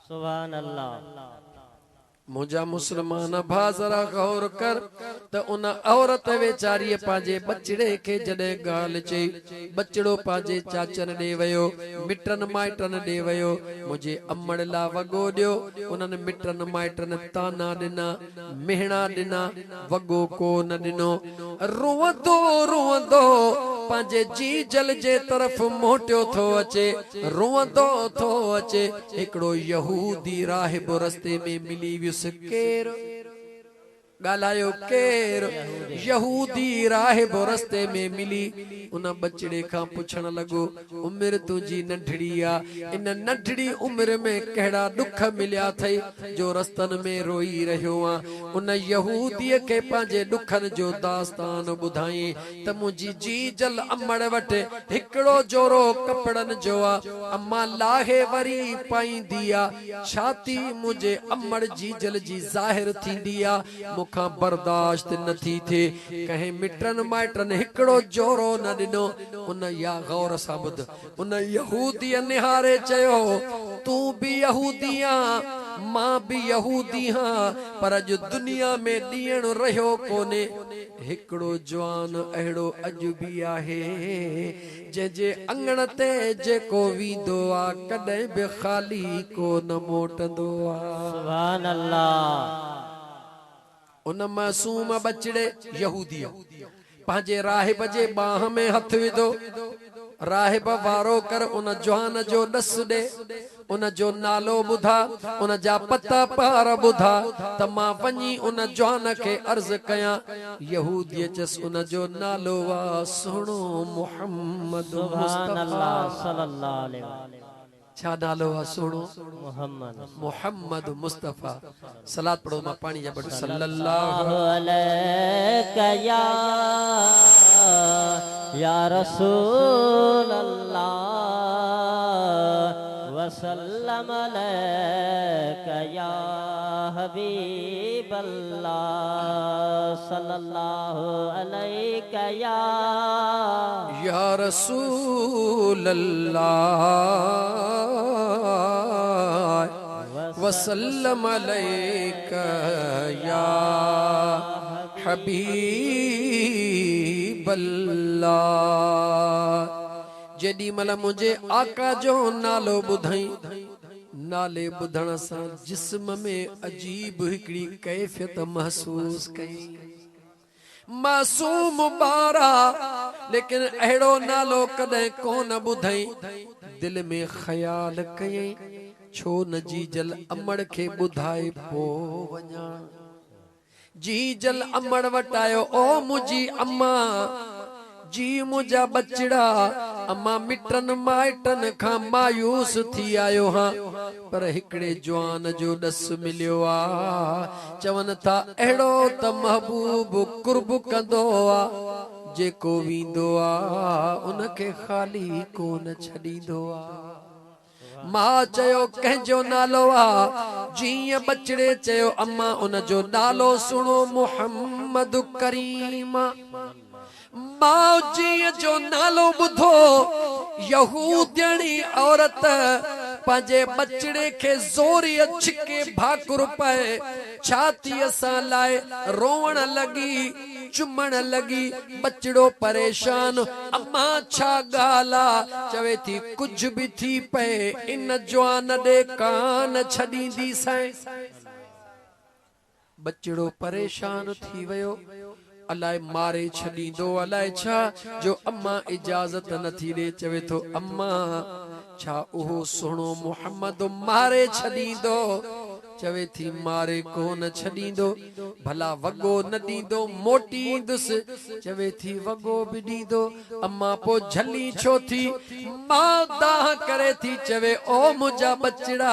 सुभान अल्लाह। मुझा मुसलमान भा जरा गौर कर त उन औरत वेचारी पांजे बचड़े के जडे गाल चई बचड़ो पांजे चाचन दे वयो मिटन माइटन दे वयो मुझे अम्मड़ ला वगो दियो उनन मिटन माइटन ताना दिना मेहणा दिना वगो को न दिनो रोवंदो रोवंदो पांजे जी जल जे तरफ मोटियो थो अचे रोवंदो थो अचे हिकड़ो यहूदी राहिब रस्ते में मिली वियुस केर गालायो केर यहूदी राहिब रस्ते में मिली उन बचड़े का पुछण लगो उम्र तुझी नंढड़ी आ इन नंढड़ी उम्र में केड़ा दुख मिलिया थई जो रस्तन में रोई रहियो आ उन यहूदी के पांजे दुखन जो दास्तान बुधाई त मुजी जी जल अम्मड़ वट हिकड़ो जोरो कपड़न जो आ अम्मा लाहे वरी पाईंदी आ छाती मुझे अम्मड़ जी जल जी ज़ाहिर थींदी आ मुखा बर्दाश्त न थी थे कहीं मिटन माइटन हिकड़ो जोरो न दिनो उन या गौर साबुद उन यहूदी निहारे चयो तू भी यहूदिया मां भी यहूदी हां पर जो दुनिया में ॾियण रहियो कोने हिकड़ो जवान अहिड़ो अॼु भी आहे जे अंगण ते जेको वींदो आ कॾहिं बि ख़ाली को न मोटंदो आ सुभान अल्लाह। उन मासूम बचड़े यहूदी पांजे राहिब जे बाह में हथ विधो राहिब वारो कर उन जवान जो दस दे उन जो नालो बुधा उन जा पता पार बुधा त मां वञी उन जवान के अर्ज कया यहूदी चस उन जो नालो वा सुनो मोहम्मद मुस्तफा सल्लल्लाहु अलैहि वसल्लम छा नालो वा सुनो मोहम्मद मोहम्मद मुस्तफा सलात पढ़ो मां पानी जा बट सल्लल्लाहु अलैका या रसूल अल्लाह वसल्लम अलैका या हबीब अल्लाह सल्लल्लाहु अलैका या रसूल अल्लाह वसल्लम अलैका या हबीब अल्लाह जेडी मल मुझे आका जो नालो बुधाई नाले बुधण सां जिस्म में अजीब हिकड़ी कैफियत महसूस कई मासूम बारा लेकिन अहिड़ो नालो कदे कोन बुधई दिल में ख्याल कई छो न जी जल अमड़ के बुधाए पो वञा जी जल अमड़ वटायो ओ मुजी अम्मा जी मुझा बचड़ा अम्मा मिटन माइटन खां मायूस थी आयो हां पर हिकड़े जवान जो दस मिलियो आ चवन था अहिड़ो त महबूब कुर्ब कंदो आ जेको वींदो आ उनखे खाली कोन छॾींदो आ मां चयो कंहिंजो नालो आ जीअं बचड़े चयो अम्मा उन जो नालो सुनो मोहम्मद करीम मां जी जो नालो बुधो यहूदियणी औरत पंहिंजे बचड़े के ज़ोरी छिके भाकुर पाए छातीअ सां लाए रोवण लगी चुमण लगी बचड़ो परेशान अम्मा छा गाला चवे थी कुछ भी थी पे इन जवान दे कान छॾींदी सैं बचड़ो परेशान थी वयो अलाए मारे छॾींदो अलाए छा जो अम्मा इजाजत न थी ॾे चवे थो अम्मा छा उहो सुहिणो मोहम्मद मारे छॾींदो चवे थी मारे कोन छॾींदो भला वॻो न ॾींदो मोटींदुसि चवे थी वॻो बि ॾींदो अम्मा पो झली छो थी मां दाह करे थी चवे ओ मुंहिंजा बचड़ा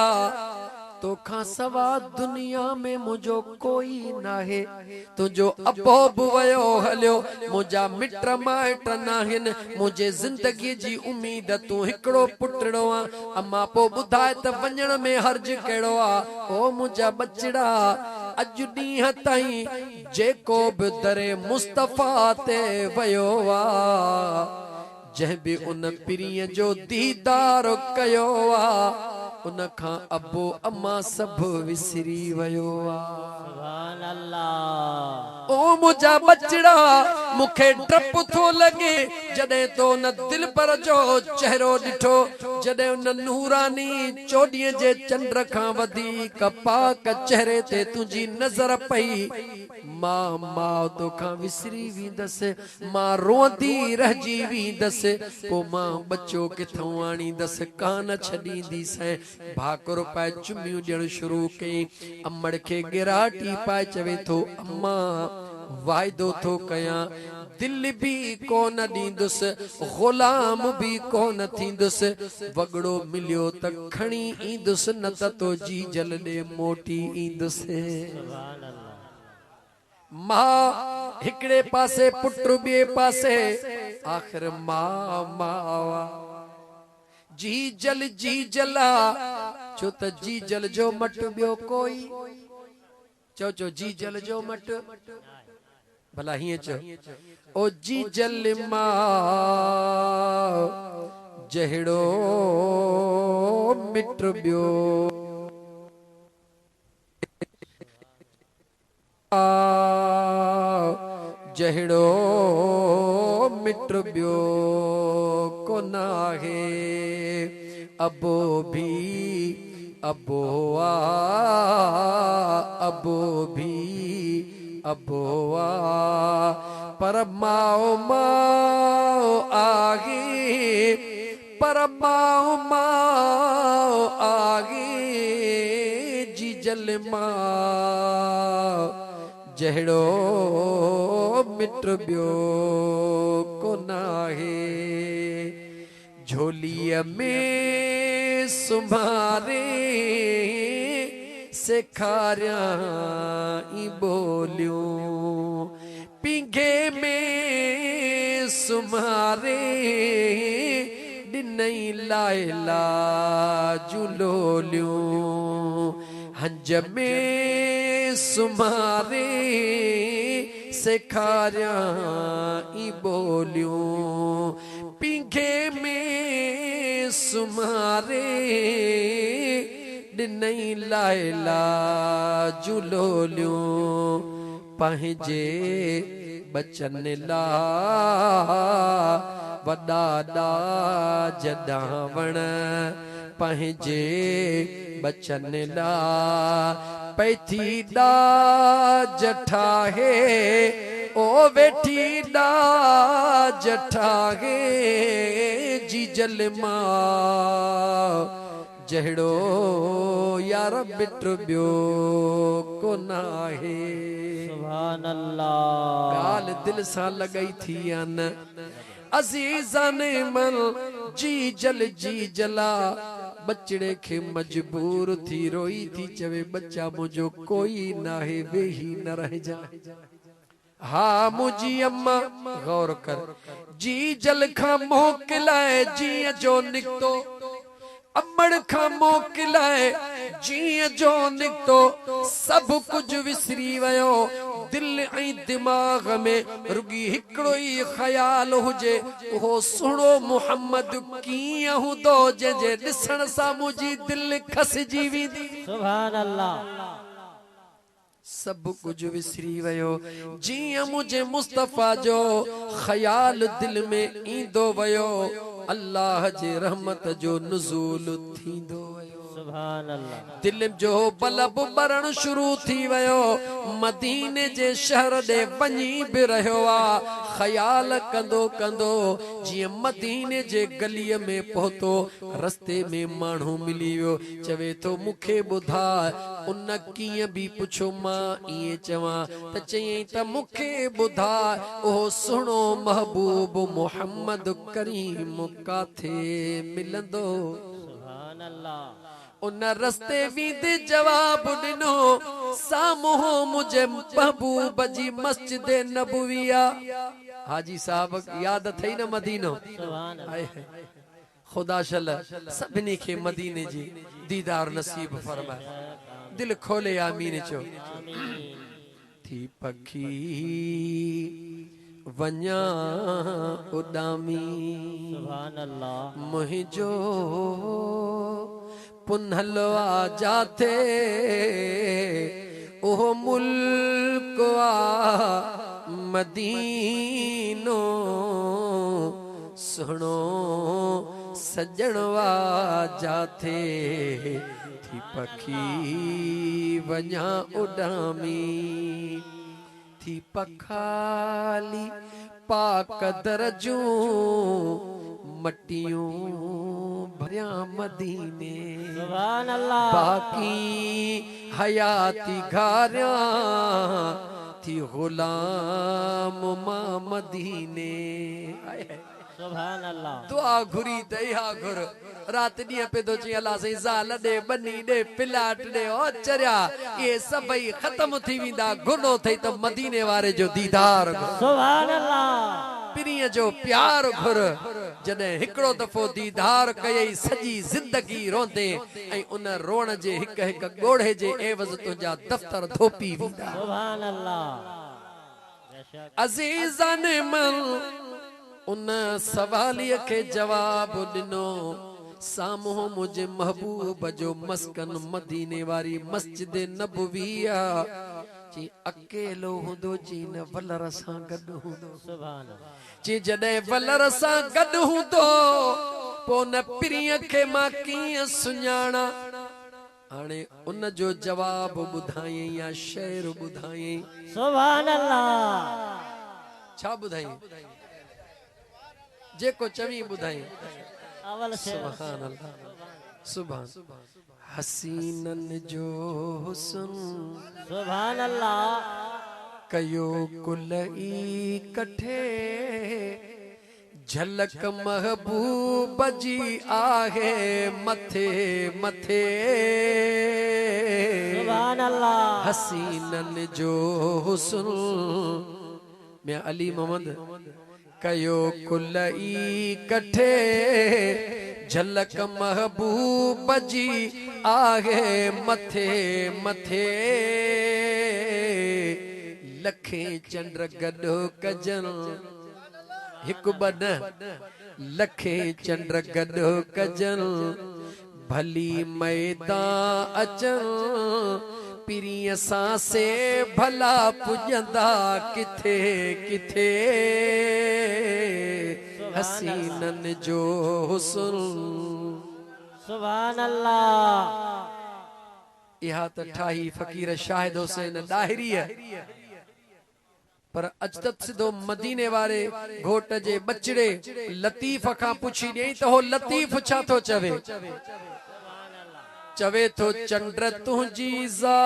तोखा सवा दुनिया में मुझो कोई नाहे तुझो अबो बुवयो हलियो मुझा मिट माइट नाहिन मुझे जिंदगी जी उम्मीद तू हिकड़ो पुटड़ो आ अम्मा पो बुधाए त वञण में हर्ज केड़ो आ ओ मुझा बचड़ा अज ॾींहं ताईं जेको बि दरे मुस्तफा ते वयो आ जंहिं बि उन पिरीअ जो दीदार कयो आ उन खां अबो अम्मा सब विसरी वयो आ। सुभान अल्लाह। ओ मुझा बचड़ा मुखे डप थो लगे जडे तो न दिल पर जो चेहरो डिठो जडे उन नूरानी चोडीअ जे चंद्र खां वधीक पाक चेहरे ते तुंजी नजर पई मां तो खां विसरी वेंदस मां रोंदी रहजी वेंदस पो मां बच्चो किथों आणींदस कान छॾींदीस भाकुर पाए चुमियूं ॾियण शुरू कई अमड़ खे गिराटी पाए चवे थो अम्मा वाइदो थो कयां दिल भी कोन ॾींदुस गुलाम भी कोन थींदुस वगड़ो मिलियो त खणी ईंदुस न त तो जी जल ॾे मोटी ईंदुस। सुभान अल्लाह। मां हिकड़े पासे पुट ॿिए पासे आखिर मां जी जला छो त जी जल जो मट ॿियो कोई चो जी जल जो मट भला हीअं चो ओ जी जल मां जहिड़ो मिट ॿियो जहिड़ो मिट ॿियो कोन आहे अबो भी अबो आ अबो भी अबो आ पर माओ आगे पर माओ आगे जी जल मां जहिड़ो मिट ॿियो कोन आहे झोलीअ में सुम्हारे सेखारियां ई ॿोलियूं पींघे में सुम्हारे ॾिनई लाइला झूलोलियूं हंज में सुम्हारे सेखारियां ई ॿोलियूं पींघे में सुम्हारे ॾिनई लाइला झूलोलियूं पंहिंजे बचन ला वॾा ॾाज ॾावण पंहिंजे बचन ला पैथी ॾाज ठाहे ओ वेठी ॾाज ठाहे जी जल मां जहिड़ो यार मिट ॿियो कोन आहे। सुभान अल्लाह। ॻाल्हि दिल सां लॻई थी न अज़ीज़ान मन जी जला बचड़े के मजबूर थी रोई थी चवे बच्चा मुझो कोई नाहे वेही न रह जा। हाँ मुझी अम्मा गौर कर जी जल खां मोकिलाए जी जो निकतो अमड़ खां मोकिलाए जी जो निकतो सब कुछ विसरी वयो दिल ऐं दिमाग में रुगी हिकड़ो ही ख्याल हुजे वो सुनो मोहम्मद कीअं हूंदो जंहिंजे ॾिसण सां मुंहिंजी दिल खसजी वेंदी। सुभान अल्लाह। सब कुछ विसरी वयो जीअं मुझे मुस्तफा जो ख्याल दिल में ईंदो वयो अल्लाह जे रहमत जो नुज़ूल थींदो वयो। सुभान अल्लाह। दिल जो बलब बरण शुरू थी वयो मदीने जे शहर दे वञी भी रहियो आ ख्याल कंदो कंदो जीअं मदीने जे गलीअ में पहुतो रस्ते में माण्हू मिली वियो चवे थो मूंखे ॿुधाए उन कीअं बि पुछो मां ईअं चवां त चयईं त मूंखे ॿुधाए उहो सुहिणो महबूब मोहम्मद करीम काथे मिलंदो। सुभान अल्लाह। उन रस्ते वींदे जवाब ॾिनो साम्हूं मुझे महबूब जी मस्जिद नबविया। हाजी साहब याद अथई न मदीनो। सुभान अल्लाह। खुदा शल सभिनी खे मदीने जी दीदार नसीब फरमाए दिल खोले आमीन चो। थी पखी वञा उॾामी सुभान अल्लाह। मुंहिंजो पुनहलवा जाते ओह मुल्क आ मदीनो सुनो सजणवा जाते थी पखी वञा उडामी थी पखाली पाकदर जूं मटियूं भरिया मदीने सुभान अल्लाह बाकी हयाती घारिया थी गुलाम मां मदीने सुभान अल्लाह दुआ घुरी दया घुर रात ॾींहं पे तो चई अल्लाह सही ज़ाल ॾे बनी ॾे पिलाट ॾे ओ चरिया ये सभई ख़त्म थी वेंदा गुनो थई त मदीने वारे जो दीदार सुभान अल्लाह पिरीअ जो प्यार घुर जॾहिं हिकिड़ो दफ़ो दीदार कयई सॼी ज़िंदगी रोंदे ऐं उन रोण जे हिक हिक ॻोढ़े जे एवज़ तुंहिंजा दफ़्तर धोपी वेंदा सुभान अल्लाह अज़ीज़न मन उन सवालिय के जवाब ॾिनो साम्हूं मुझे महबूब जो मस्कन मदीने वारी मस्जिद नबविया जी अकेलो हूंदो जी न वलर सां गॾु हूंदो सुभान जी जॾहिं वलर सां गॾु हूंदो पोइ न पिरीअ खे मां कीअं सुञाणा हाणे उन जो जवाब ॿुधायईं या शेर ॿुधायईं सुभान अल्लाह छा ॿुधायईं जेको चवी ॿुधाई अवल शेर सुभान अल्लाह सुभान हसीनन जो हुस्न सुभान अल्लाह कयो कुल ई कठे झलक महबूब जी आहे मथे मथे सुभान अल्लाह हसीनन जो हुस्न मैं अली मोहम्मद कयो कुल ई कठे झलक महबूब जी आहे मथे मथे लखे चंद्र गॾो कजन हिकु बन लखे चंद्र गॾो कजन भली मैदान अचन पिरीअ सां से भला पुॼंदा किथे किथे हसीनन जो हुस्न सुभान अल्लाह इहा त ठाही फ़कीर शाहिद हुसैन ॾाहिरीअ पर अजदत सिधो मदीने वारे घोट जे बचड़े लतीफ खां पुछी ॾियईं त हो लतीफ छा थो चवे चवे तो चंद्र तुझी ज़ात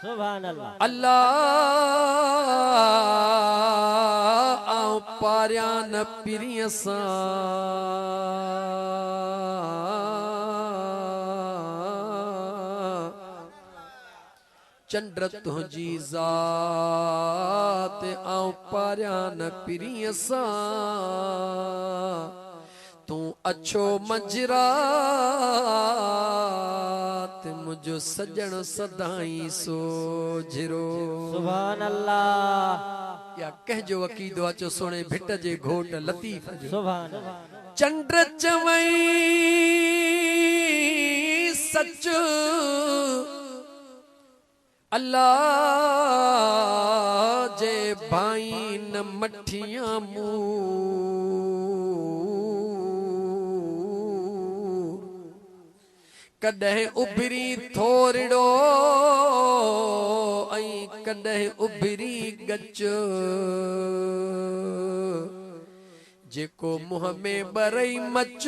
सुभान अल्लाह अल्लाह आऊं पारिया न पिरीअ सां चंद्र तुझी ज़ात आऊं पारिया न पिरीअ सां तू अच्छो मंजरात मुझो सजन सदाई सोझरो सुभान अल्लाह या कहजो अकीदो अचो सोने भिट जे घोट लतीफ जो सुभान चंद्र चवई सच अल्लाह जे भाई न मठियां मूर कॾहिं उभरी थोरड़ो ऐं कॾहिं उभरी गच जेको मुंह में बरई मच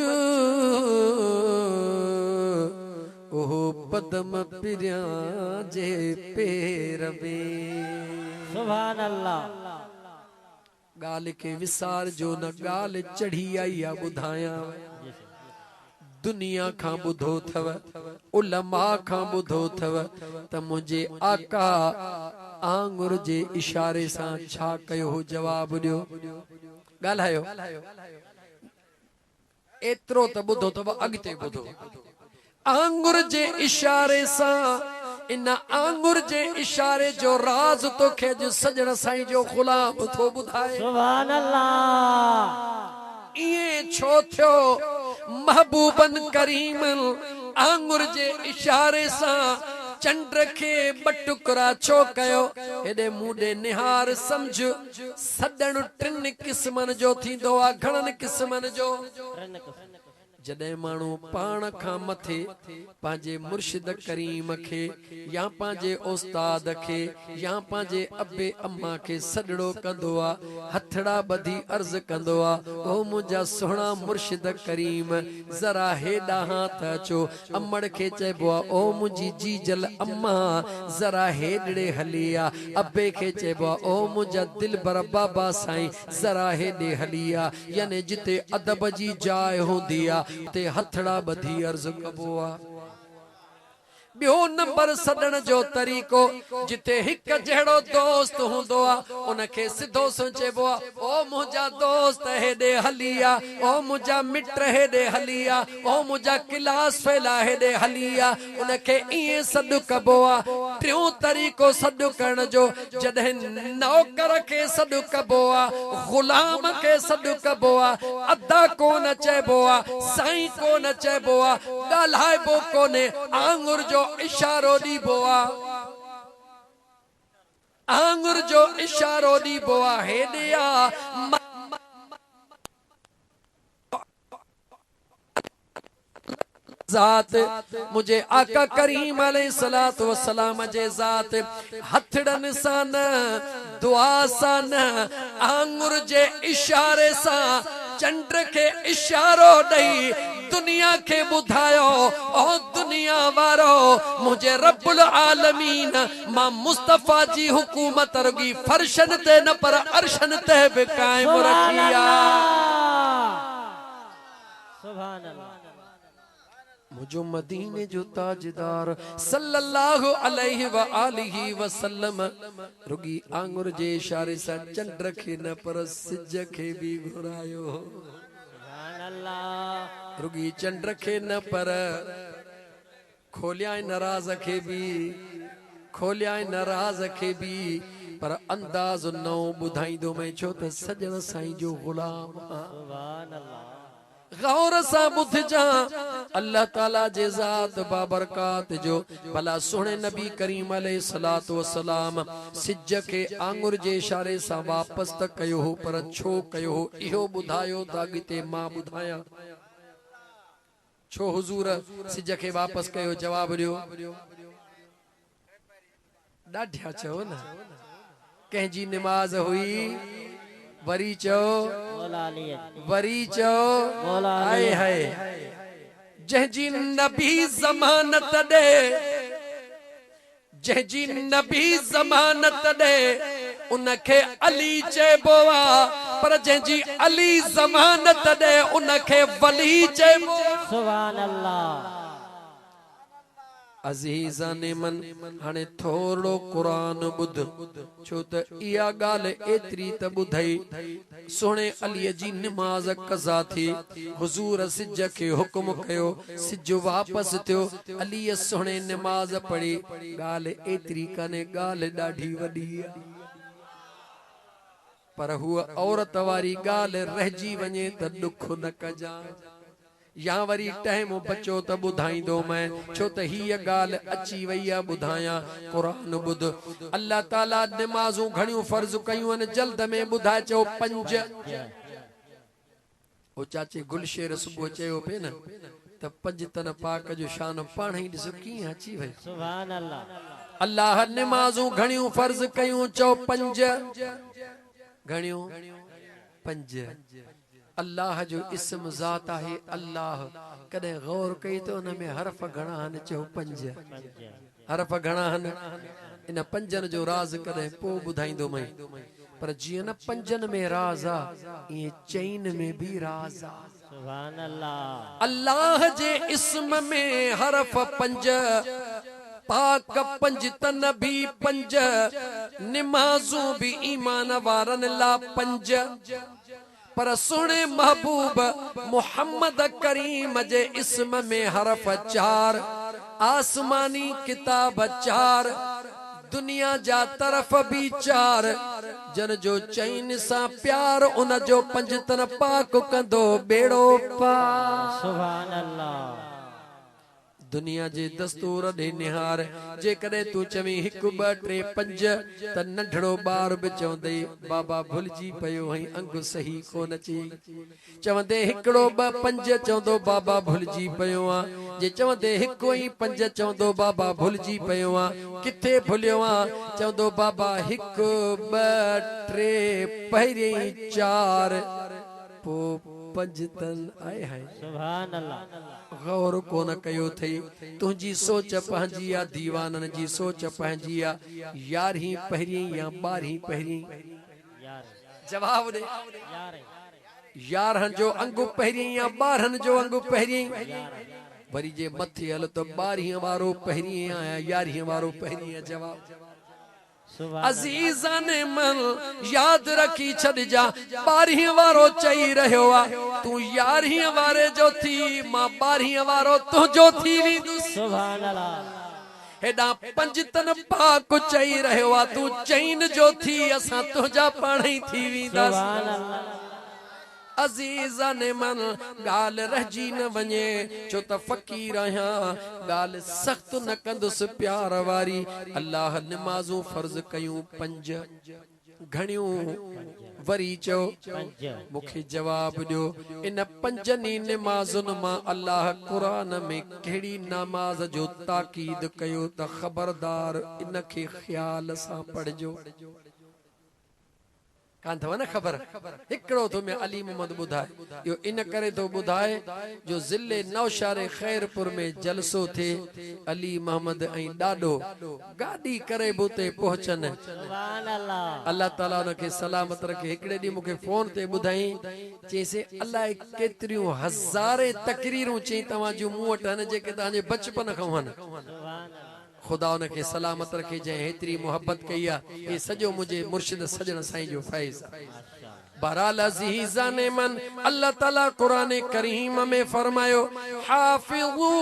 ओहो पदम पिरिया जे पेर में सुभान अल्लाह गाल के विसार जो न गाल चढ़ी आई आ ॿुधाया दुनिया खां ॿुधो थव उलमा खां ॿुधो थव त मुंहिंजे आका आंगुर जे इशारे सां छा कयो हो जवाब ॾियो ॻाल्हायो एतिरो त ॿुधो अथव अॻिते ॿुधो आंगुर जे इशारे सां इन आंगुर जे इशारे जो राज तोखे अॼु सजण साईं जो ग़ुलाम थो ॿुधाए सुभान अल्लाह इए छो थियो महबूबन करीमन आंगुर जे इशारे सां चंड खे बटुकरा छो कयो हेॾे मूडे निहार समझ सदन टिन क़िस्मनि जो थींदो आहे घणनि क़िस्मनि जो जॾहिं माण्हू पाण खां मथे पंहिंजे मुर्शिद करीम खे या पंहिंजे उस्ताद खे या पंहिंजे अबे अम्मा खे सॾड़ो कंदो आहे हथड़ा ॿधी अर्ज़ कंदो आहे ओ मुंहिंजा सुहिणा मुर्शिद करीम ज़रा हेॾां त अचो अमड़ खे चइबो आहे ओ मुंहिंजी जीजल अम्मा ज़रा हेॾड़े हली आहे अबे खे चइबो आहे ओ मुंहिंजा दिलबर बाबा साईं ज़रा हेॾे हली आहे यानी जिते अदब जी जाइ हूंदी आहे ते हथड़ा ॿधी अर्ज़ कबो आहे ॿियो नंबर सॾण जो तरीक़ो जिते हिक जहिड़ो दोस्त हूंदो आहे उनखे सिधो चइबो आहे ओ मुंहिंजा दोस्त हेॾे हली आहे ओ मुंहिंजा मिट हेॾे हली आहे ओ मुंहिंजा क्लास फेला हेॾे हली आहे उनखे ईअं सॾु कबो आहे टियों तरीक़ो सॾु करण जो जॾहिं नौकर खे सॾु कबो आहे ग़ुलाम खे सॾु कबो आहे अदा कोन चइबो आहे साईं कोन चइबो आहे ॻाल्हाइबो कोन्हे आंगुर जो इशारो ॾिबो आहे आंगुर जो इशारो ॾिबो आहे हेॾे आ ज़ात मुझे आका करीम अलैहिस्सलातु वस्सलाम जे ज़ात हथड़न सां न दुआ सां न आंगुर जे इशारे सां चंड के इशारो ॾेई दुनिया के ॿुधायो ओ दुनिया वारो मुझे रब्बुल आलमीन मां मुस्तफा जी हुकूमत रुगी फर्शन ते न पर अर्शन ते भी कायम रखी आहे सुभान अल्लाह मुझो मदीने जो ताजदार सल्लल्लाहु अलैहि व आलिहि वसल्लम रुगी आंगुर जे इशारे सां चंड खे न पर सिज खे भी घुरायो सुभान अल्लाह रुगी चंड खे न पर खोलिया नाराज खे भी खोलिया नाराज खे भी पर अंदाज नओ ॿुधाईंदो मैं छो त सजण साईं जो गुलाम सुभान अल्लाह गौर सा बुध जा अल्लाह ताला जे ज़ात बाबरकात जो भला सोने नबी करीम अलैहिस्सलातु वस्सलाम सिज के आंगुर जे इशारे सा वापस त कयो हो पर छो कयो हो इहो बुधायो त अॻिते मां बुधाया छो हुजूर सिज के वापस कयो जवाब दियो ॾाढा चओ न कंहिंजी निमाज हुई वरी चओ वरी चओ हाय हाय जंहिंजी नबी ज़मानत ॾे जंहिंजी नबी ज़मानत ॾे उनखे अली चइबो आहे पर जंहिंजी अली ज़मानत ॾे उनखे वली चइबो सुभान अल्लाह अज़ीज़ाने मन हाणे थोरो क़ुरान ॿुध छो त इहा ॻाल्हि एतिरी त ॿुधई सोणे अलीअ जी निमाज़ क़ज़ा थी हुज़ूर सिज खे हुकुम कयो सिज वापसि थियो अलीअ सोणे निमाज़ पढ़ी ॻाल्हि एतिरी कान्हे ॻाल्हि ॾाढी वॾी आहे पर हूअ औरत वारी ॻाल्हि रहिजी वञे त ॾुख न कजां या वरी टाइम बचो त ॿुधाईंदो मैं छो त हीअ ॻाल्हि अची वई आहे ॿुधायां क़ुरान ॿुध अल्लाह ताला निमाज़ूं घणियूं फर्ज़ कयूं आहिनि जल्द में ॿुधाए चओ 5 ओ चाचे गुलशेर सुबुह चयो पे न त 5 तन पाक जो शान पाण ई ॾिसो कीअं अची वई सुभान अल्लाह अल्लाह निमाज़ूं घणियूं फर्ज़ कयूं चओ 5 घणियूं 5 अल्लाह जो इस्म ज़ात है अल्लाह कदे गौर कई तो उन में हरफ घणा आहिनि चओ 5 हरफ घणा आहिनि इन 5 जो राज कदे पो ॿुधाईंदो मैं पर जीअं न 5 में राज आ ये चैन में भी राज आ सुभान अल्लाह अल्लाह जे इस्म में हरफ 5 पाक 5 तन भी 5 निमाज़ूं भी ईमान वारन ला 5 पर सुने महबूब मोहम्मद करीम जे इस्म में हरफ 4 आसमानी किताब 4 दुनिया जा तरफ़ भी चार जन जो चैन सा प्यार उन जो पंजतन पाक कंदो बेड़ो पार। सुभान अल्लाह। दुनिया जे दस्तूर दे निहार जे कदे तू चवी 1 2 3 5 त नंढड़ो बार भी चवंदे बाबा भुलजी पयो हई अंग सही कोन ची चवंदे 1 2 5 चवंदो बाबा भुलजी पयो आ जे चवंदे 1 ही 5 चवंदो बाबा भुलजी पयो आ किथे भुलियो आ चवंदो बाबा 1 2 3 पहिरीं 4 पो पंजतन आए है। सुभान अल्लाह। गौर कोन कयो थई तुझी सोच पंहिंजी आ दीवानन जी सोच पंहिंजी आ 11 पहिरीं या 12 पहिरीं यार जवाब दे यार 11 जो अंगु पहिरीं या 12 जो अंगु पहिरीं वरी जे मथे हल तो 12 वारो पहिरीं या 11 वारो पहिरीं जवाब। अजीज़ा ने मन याद रखी छड़ जा 12 वारो चई रहियो आ तू 11 वारे जो थी मां 12 वारो तो जो थी वी। सुभान अल्लाह। हेडा पंजतन पाक चई रहियो आ तू चैन जो थी असा तुझा पाण ही थी वींदा। सुभान अल्लाह। अजीज़ा ने मन गाल रहजी न वने छो त फकीर आया गाल सख्त न कंदुस प्यार वारी। अल्लाह नमाजू फर्ज कयूं 5 घणियों वरी चो मुखे जवाब दियो इन 5 नमाजुन मां अल्लाह कुरान में केड़ी नमाज जो ताकीद कयो त खबरदार इन के ख्याल सा पढ़जो। कान थव न खबर हिकड़ो तो में अली मोहम्मद बुधाए यो इन करे तो बुधाए जो जिले नौशारे खैरपुर में जलसो थे अली मोहम्मद ऐं डाडो गाड़ी करे बुते पहुचन। सुभान अल्लाह। अल्लाह ताला उनके सलामत रखे। हिकड़े डी मुखे फोन ते बुधाई चेसे अल्लाह केतरियूं हज़ारे तकरीरूं चई तवा जो मुंह वट न जेके ताजे बचपन खां हन। खुदा उनके सलामत रखे जै हेतरी मोहब्बत कई आ ये सजो मुझे मुर्शिद सजन साईं जो फैज़। बहरहाल अज़ीज़ा ने मन अल्लाह ताला कुरान करीम में फरमायो हाफिज़ू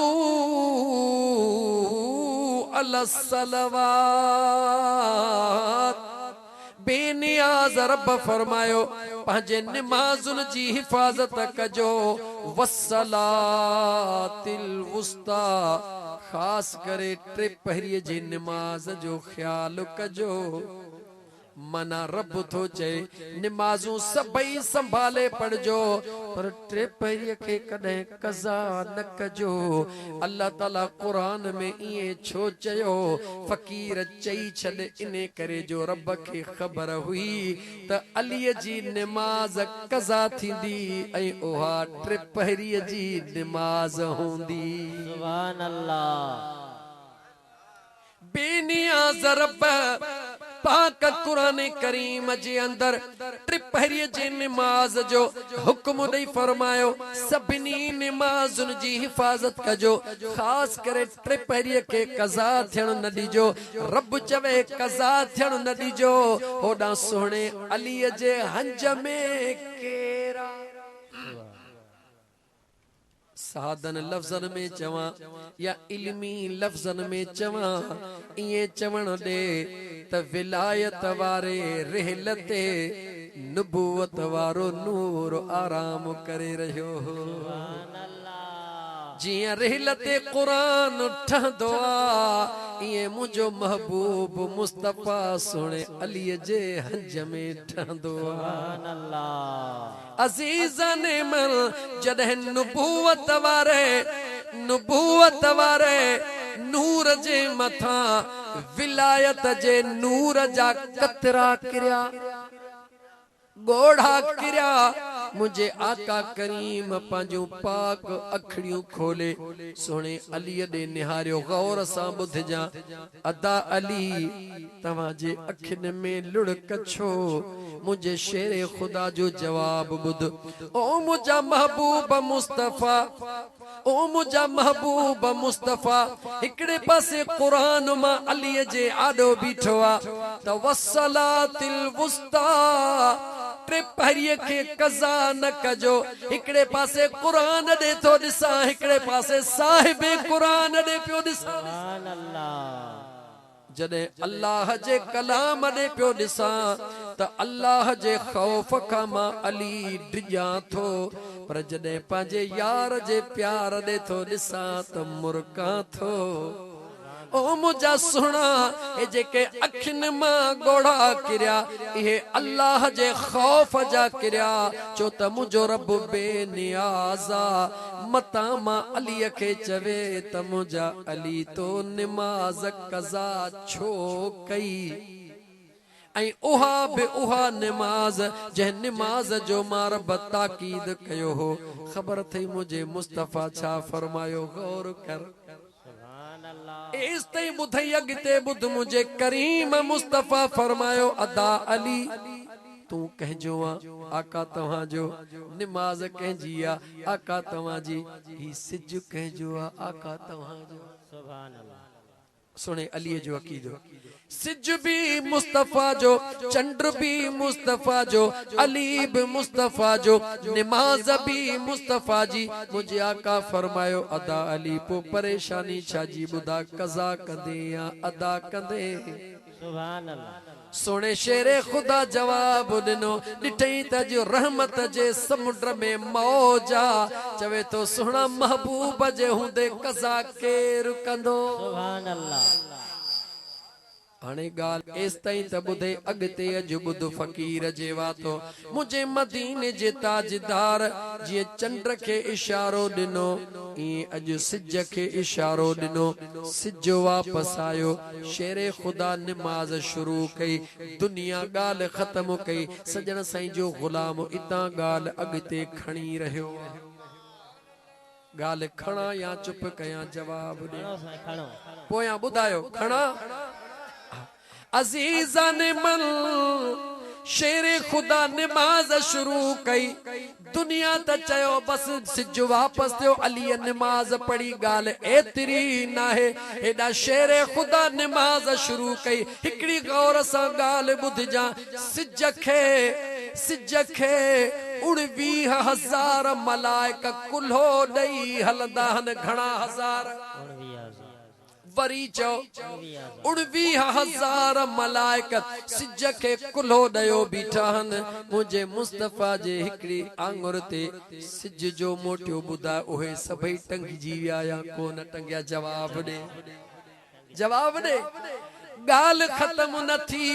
अला सलवात बेनियाज रब फरमायो पंहिंजे नमाजुन जी हिफाजत कजो वस्सलातिल वुस्ता खास करे 3 पहिरीं जी नमाज जो ख्याल कजो। मना रब थो चए नमाजू सबई संभाले पढ़जो पर 3 पहिरीं के कदे कज़ा न कजो। अल्लाह ताला कुरान में इए छो चयो फकीर चई छॾ इने करे जो रब के खबर हुई त अली जी नमाज कज़ा थींदी ऐं ओहा 3 पहिरीं जी नमाज हूंदी। सुभान अल्लाह। बेनियाज़ रब पाक कुरान करीम जे अंदर 3 पहिरीं जी नमाज जो हुक्म दई फरमायो सभिनी नमाजुन जी हिफाजत कजो खास करे 3 पहिरीं के कज़ा थियण न दीजो। रब चवे कज़ा थियण न दीजो होडा सोहणे अली जे हंज में केरा सादन लफ्ज़न में चवा या इल्मी लफ्ज़न में चवा इए चवण दे त विलायत वारे रहलते नबूवत वारो नूर आराम करे रहियो। जिया रहलते कुरान ठहंदो आ इए मुझो महबूब मुस्तफा सोने अली जे हंज में ठहंदो आ। अज़ीज़ा ने मन जदह नबूवत वारे नूर जे मथा विलायत जे नूर जा कतरा किरिया गोढ़ा किरिया मुझे आका करीम पंहिंजो पाक अखड़ियूं खोले सोने अली दे निहारियो गौर सां ॿुधजा अदा अली तव्हां जे अखियुनि में लुढ़क छो मुझे शेरे खुदा जो जवाब ॿुध ओ मुझा महबूब मुस्तफा ओ मुझा महबूब मुस्तफा हिकड़े पासे कुरान मां अली जे आॾो बीठो आ त वस्सलातिल वुस्ता 3 पहिरीं के कज़ा न कजो। हिकड़े पासे कुरान दे तो दिसा हिकड़े पासे साहिब कुरान दे पियो दिसा। जॾहिं अल्लाह जे कलाम ॾे पियो ॾिसां त अल्लाह जे ख़ौफ़ खां मां अली डिॼां थो, पर जॾहिं पंहिंजे यार जे प्यार ॾे थो ॾिसां त मुर्कां थो। ओ मुंहिंजा सुहिणा, हे जेके अखियुनि मां ॻोढ़ा किरिया इहे अल्लाह जे ख़ौफ़ जा किरिया, छो त मुंहिंजो रब बेनियाज़ आ। मतां मां अलीअ खे चवे त मुंहिंजा अली तो निमाज़ कज़ा छो कई, ऐं उहा बि उहा निमाज़ जंहिं निमाज़ जो मां रब ताकीद कयो हो। ख़बर अथई मुंहिंजे मुस्तफ़ा छा फरमायो, गौर कर। इस ताईं ॿुधई, अॻिते ॿुध, मुंहिंजे करीम मुस्तफ़ा फरमायो, अदा अली तूं कंहिंजो आ आका तव्हांजो, निमाज़ कंहिंजी आ आका तव्हांजी, ही सिज कंहिंजो आ आका तव्हांजो। सुने अलीअ जो अक़ीदो, सिज भी मुस्तफ़ा जो, चंड भी मुस्तफ़ा जो, अली भी मुस्तफ़ा जो, निमाज़ भी मुस्तफ़ा जी। मुझे आका फरमायो अदा अली, पो परेशानी छाजी, ॿुधा कज़ा कंदे या अदा कंदे। सुभान अल्लाह। सोने शेरे खुदा जवाब ॾिनो, ॾिठई त जो रहमत जे समुंड में मौजा, चवे तो सुहिणा महबूब जे हूंदे कज़ा केरु कंदो। सुभान अल्लाह। हाणे ॻाल्हि एसि ताईं त ॿुधे, अॻिते अॼु ॿुध फ़क़ीर जे वातो। मुंहिंजे मदीने जे ताजदार जीअं चंड खे इशारो ॾिनो, ईअं अॼु सिज खे इशारो ॾिनो। सिज वापसि आयो, शेरे ख़ुदा निमाज़ शुरू कई, दुनिया ॻाल्हि ख़तम कई। सजण साईं जो ग़ुलाम इतां ॻाल्हि अॻिते खणी रहियो। ॻाल्हि खणा या चुप कयां, जवाब ॾे। पोयां ॿुधायो, खणा। अज़ीज़ा ने मन शेरे खुदा निमाज़ शुरू कई, दुनिया त चयो बस सिज वापस थियो, अली निमाज़ पढ़ी। ॻाल्हि एतिरी नाहे, हेॾा शेरे खुदा निमाज़ शुरू कई। हिकिड़ी गौर सां ॻाल्हि ॿुधजां, सिज खे 29,000 मलाइक कुल्हो ॾेई हलंदा आहिनि। घणा हज़ार? वरी चओ 29,000 मलाइक सिज खे कुल्हो ॾयो बीठा आहिनि। मुंहिंजे मुस्तफ़ा जे हिकिड़ी आङुर ते सिज जो मोटियो ॿुधा, उहे सभई टंगिजी विया या कोन टंगिया? जवाब ॾे, जवाब ॾे। ॻाल्हि ख़तम न थी,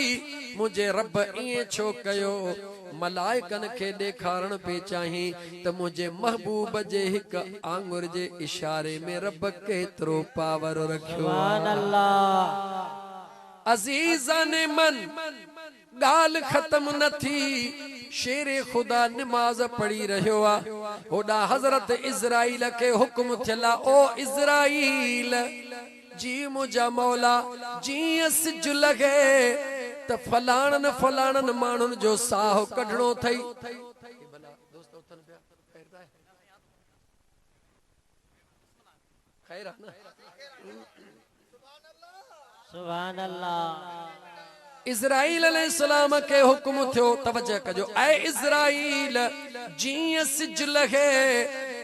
मुंहिंजे रब ईअं छो कयो? मलाइकन खे ॾेखारण पे चाही त मुंहिंजे महबूब जे हिक आंगुर जे इशारे में रब केतिरो पावर रखियो। सुभान अल्लाह। अज़ीज़ा ने मन, ॻाल्हि ख़तम न थी, शेरे खुदा निमाज़ पढ़ी रहियो आ। होॾा हज़रत इज़राइल खे हुक्म थियल आ, ओ इज़राइल जी मुंहिंजा मौला, जीअं सिज लॻे त फलाणनि माण्हुनि जो साहु कढणो थई। सुभान अल्लाह। इज़राइल अलैहिस्सलाम के हुक्म थियो, तवज्जो कजो, ऐ इज़राइल जीअं सिज लॻे,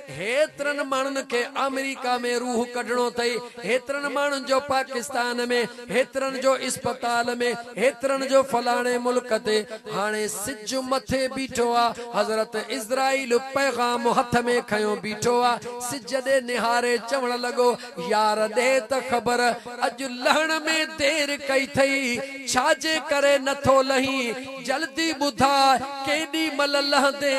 हेतिरनि माण्हुनि खे अमेरिका में रूह कढणो अथई, हेतिरनि माण्हुनि जो पाकिस्तान में, हेतिरनि जो इस्पताल में, हेतिरनि जो फलाणे मुल्क ते। हाणे सिज मथे बीठो आहे, हज़रत इज़राइल पैगाम हथ में खयो बीठो आहे। सिज ॾे निहारे चवण लॻो, यार ॾे त ख़बर, अॼु लहण में देरि कई अथई, छाजे करे नथो लही? जल्दी ॿुधा, केॾी महिल लहंदे?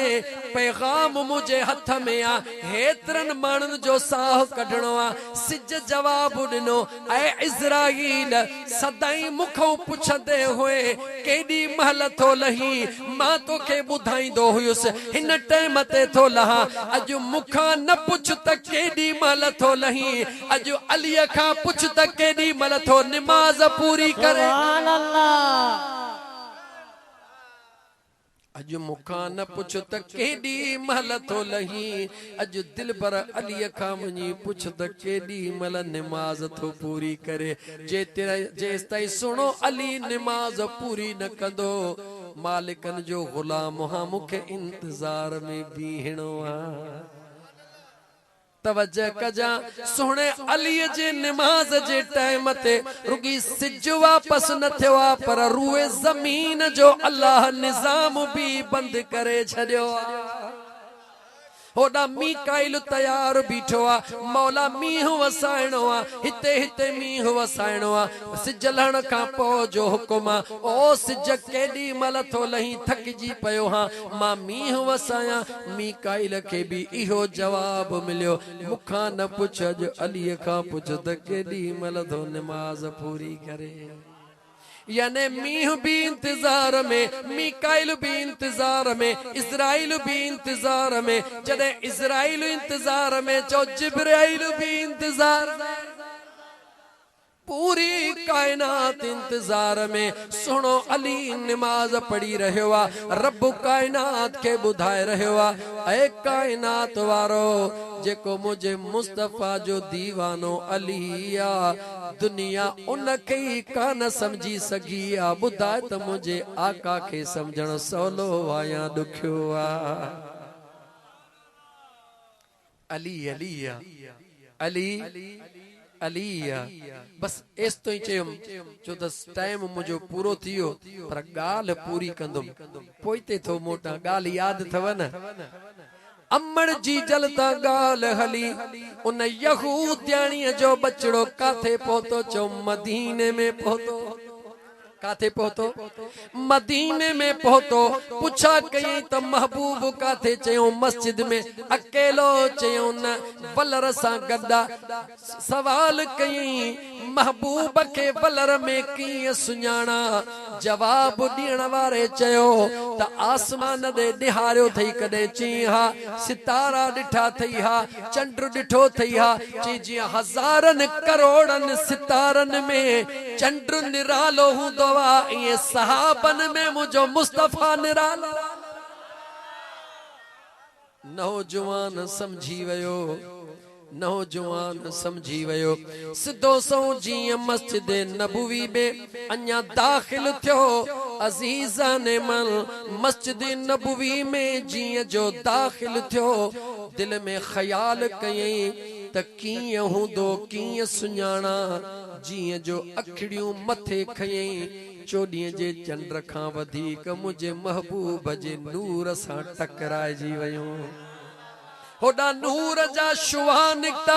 पैगाम मुंहिंजे हथ में आहे, हेतिरनि माण्हुनि जो साहु कढणो आहे। सिज जवाब ॾिनो, ऐ इज़राइल सदाईं मूंखां पुछंदे हुए केॾी महिल थो लही, मां तोखे ॿुधाईंदो हुयुसि हिन टाइम ते थो लहां। अॼु मूंखां न पुछ त केॾी महिल थो लही, अॼु अलीअ खां पुछ त केॾी महिल थो निमाज़ पूरी करे। सुभान अल्लाह। अॼु मूंखां न पुछ त केॾी महिल थो लही, अॼु दिल पर अलीअ खां वञी पुछ त केॾी महिल निमाज़ थो पूरी करे। जेसि ताईं सुणो अली निमाज़ पूरी न कंदो, मालिकन जो ग़ुलाम हां, मूंखे इंतज़ार में बीहणो आहे। तवज्जो कजा सोने अली जे नमाज जे टाइम ते रुगी सिज वापस न थियो आ पर रूए जमीन जो अल्लाह निजाम भी बंद करे छड़ियो आ होड़ा मीकाइल तैयार बीठो आ मौला मीह वसाइणो आ हिते हिते मीह वसाइणो आ सिज लहण का पो जो हुकुम आ ओ सिज केडी मल थो लही थकजी पयो हां मां मीह वसाया मीकाइल के भी इहो जवाब मिलियो मुखा न पुछ अज अली का पुछ त केडी मल थो नमाज पूरी करे याने मीह भी इंतजार में मीकाइल भी इंतजार में इज़राइल भी इंतजार में जदे इज़राइल इंतजार में चो जिब्राइल भी इंतजार में पूरी कायनात इंतजार में सुनो अली नमाज पढ़ी रहो आ रब कायनात के बुधाए रहो आ ए कायनात वारो जेको मुझे मुस्तफा जो दीवानो अलिया दुनिया उनके ही कान समझी सगी आ बुधाए त मुझे आका के समझण सवलो आ या दुखियो आ अली अलिया अली अलिया बस एस तो ही चयुम जो दस टाइम मुझो पूरो थियो पर गाल पूरी कंदुम पोइते थो मोटा गाल याद थव न अमड़ जी जलता गाल हली उन यहूदियाणी जो बचड़ो काथे पहुतो चो मदीने में पहुतो काथे पहुतो मदीने में पहुतो पूछा कई तो महबूब काथे चयो मस्जिद में अकेलो चयो न वलर सा गड्डा सवाल कई महबूब के वलर में की सुञाणा जवाब ॾियण वारे चयो त आसमान दे निहारियो थई कदे ची हा सितारा ॾिठा थई हा चंड ॾिठो थई हा ची जी हज़ारन करोड़न सितारन में चंड निरालो हूंदो ये सहाबन में मुझो मुस्तफा निराला नौजवान समझी वयो नौजवान समझी वयो सिद्धो सौ जी मस्जिद नबवी में अन्या दाखिल थियो अजीजा ने मन मस्जिद नबवी में जी जो दाखिल थियो दिल में ख्याल कयई त कीअं हूंदो कीअं सुञाणा जीअं जो अखड़ियूं मथे खयई चोॾीअ जे चंड खां वधीक मुझे महबूब जे नूर सां टकराइजी वयूं होड़ा नूर जा शुआ निकता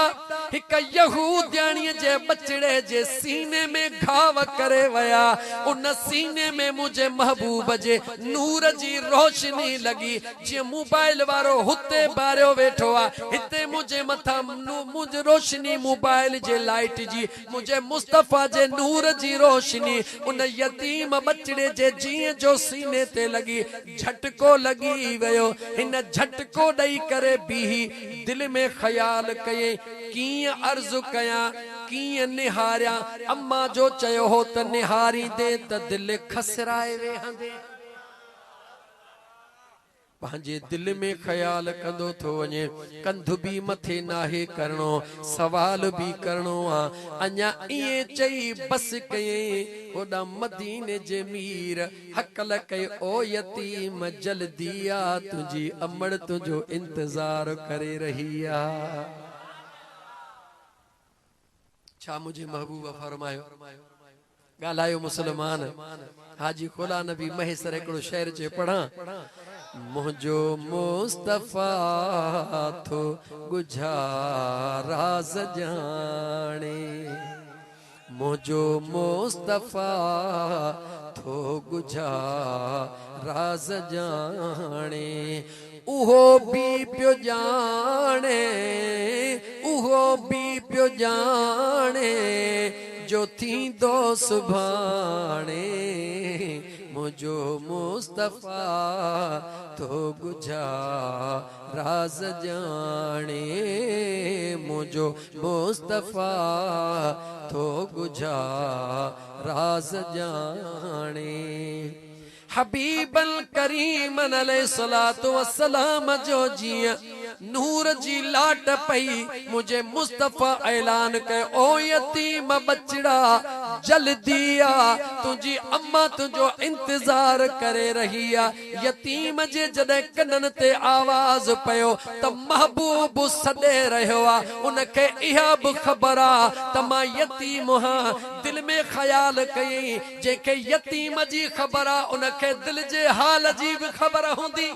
हिक यहूदियाणी जे बचड़े जे सीने में घाव करे वया उन सीने में मुझे महबूब जे नूर जी रोशनी लगी जे मोबाइल वारो हुते बारियो वेठो आ हिते मुझे मथा मुझे रोशनी मोबाइल जे लाइट जी मुझे मुस्तफा जे नूर जी रोशनी उन यतीम बचड़े जे जीअं जो सीने ते लगी झटको लगी वयो हिन झटको ॾेई करे भी दिल में ख्याल कये कीअं अर्ज़ कया कीअं निहारिया अम्मा जो चयो हो त निहारी दे त दिल खसराए वेहंदे पंहिंजे दिल में ख्याल कंदो थो वञे कंध भी मथे नाहे करणो सवाल भी करणो आ अञा इए चई बस कये होड़ा मदीने जे मीर हकल कये ओ यतीम जल्दी आ तुझी अमड़ तुझो इंतजार करे रही आ छा मुझे महबूबा फरमायो गालायो मुसलमान हाजी खोला नबी महेसर एकड़ो शेर चे पढ़ा मुझो मुस्तफा थो गुजाराज जाने मुझो मुस्तफा थो गुजाराज जाने उहो भी पियो जाने उहो भी पियो जाने जो थी दो सुभाने मुझो मुस्तफा तो गुजाराज जाने मुझो मुस्तफा तो गुजाराज जाने हबीबल करीमन अलैहिस्सलातु वस्सलाम जो जिया नूर जी लाट पई मुझे मुस्तफा ऐलान कयो ओ यतीम बचड़ा जल्दी आ तुझी अम्मा तुझो इंतजार करे रही आ यतीम जे जदे कनन ते आवाज पयो त महबूब सदे रहो आ उनके इहा भी खबर आ त मां यतीम हां दिल में ख्याल कई जेके यतीम जी खबर आ उनके दिल जे हाल जी भी खबर हुंदी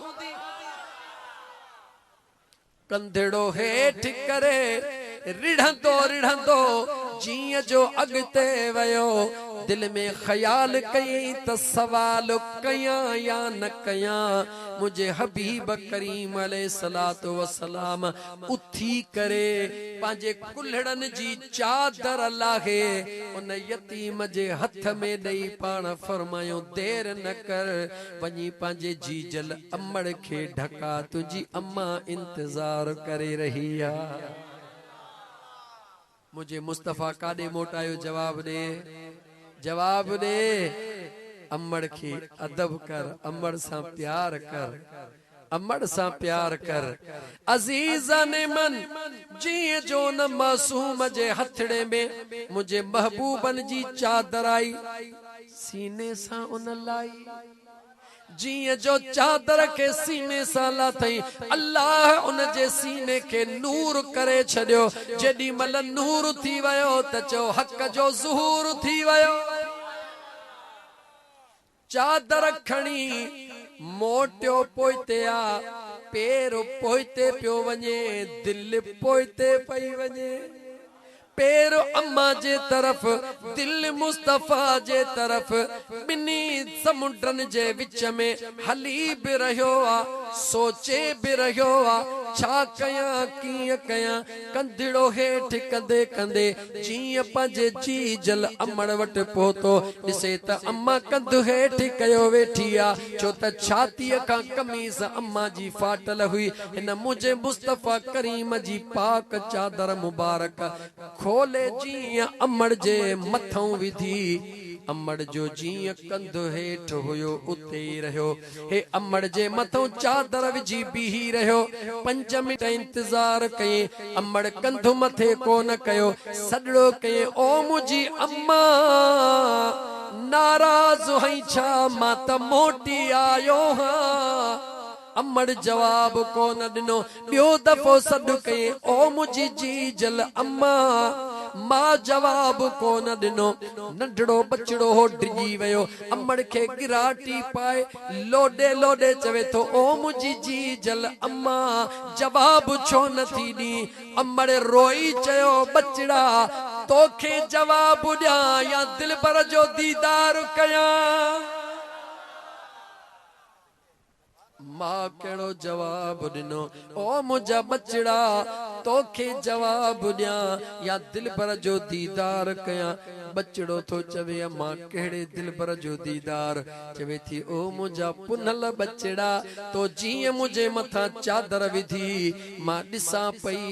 कंधड़ो हेठ करे रिढ़ंदो जीअं जो अगते वयो दिल में ख्याल कई त सवाल कया या न कया मुझे हबीब करीम अलैहिस्सलातु वस्सलाम उथी करे पांजे कुल्हड़न जी चादर लाहे उन यतीम जे हथ में दई पाण फरमायो देर न कर वनी पांजे जीजल अमड़ के ढका तुझी अम्मा इंतजार करे रही आ मुझे मुस्तफा कादे मोटायो जवाब दे अम्मड़ की अदब कर अम्मड़ सा प्यार कर अम्मड़ सा प्यार कर अजीजा ने मन जी जो न मासूम जे हथड़े में मुझे महबूबन जी चादर आई सीने सा उन लाई जी जो चादर के सीने साला थई अल्लाह उन जे सीने के नूर करे छड़ियो जेडी मल नूर थी वयो त चो हक जो ज़ुहूर थी वयो चादर खणी मोटियो पोइते आ पेर पोइते पियो वने दिल पोइते पई वने पैर अम्मा जे तरफ दिल मुस्तफा जे तरफ बिनी समुंडन जे विच में हली भी रहो आ सोचे भी रहो आ छा कया किया कया कंधड़ो हेठ कंदे कंदे जी पंजे जी जल अमड़ वट पहुतो दिसे त अम्मा कंध हेठ कयो वेठी आ छो त छाती का कमीज अम्मा जी फाटल हुई इन मुझे मुस्तफा करीम जी पाक चादर मुबारक खोले जी अमड़ जे मथों विधी अमड़ जो जी कंध हेठ हुयो उते ही रहो हे अमड़ जे मथों चादर विझी बीही रहो 5 मिनट इंतजार कई अमड़ कंध मथे कोन कयो सडड़ो कई ओ मुझी अम्मा नाराज हई छा मां त मोटी आयो हां अमड़ जवाब कोन दिनो बियो दफो सड कई ओ मुझी जी जल अम्मा मां जवाब कोन दिनो नंढड़ो बचड़ो हो डिजी वयो अमड़ के गिराटी पाए लोडे लोडे चवे तो ओ मुझी जी जल अम्मा जवाब छो न थी दी अमड़ रोई चयो बचड़ा तोखे जवाब दिया या दिल पर जो दीदार कया मां केड़ो जवाब दिनो ओ मुझा बचड़ा तोखे जवाब दिया या दिल पर जो दीदार कया बचड़ो तो चवे मां केड़े दिल पर जो दीदार चवे थी ओ मुझा पुनल बचड़ा तो जी मुझे मथा चादर विधी मां दिसा पई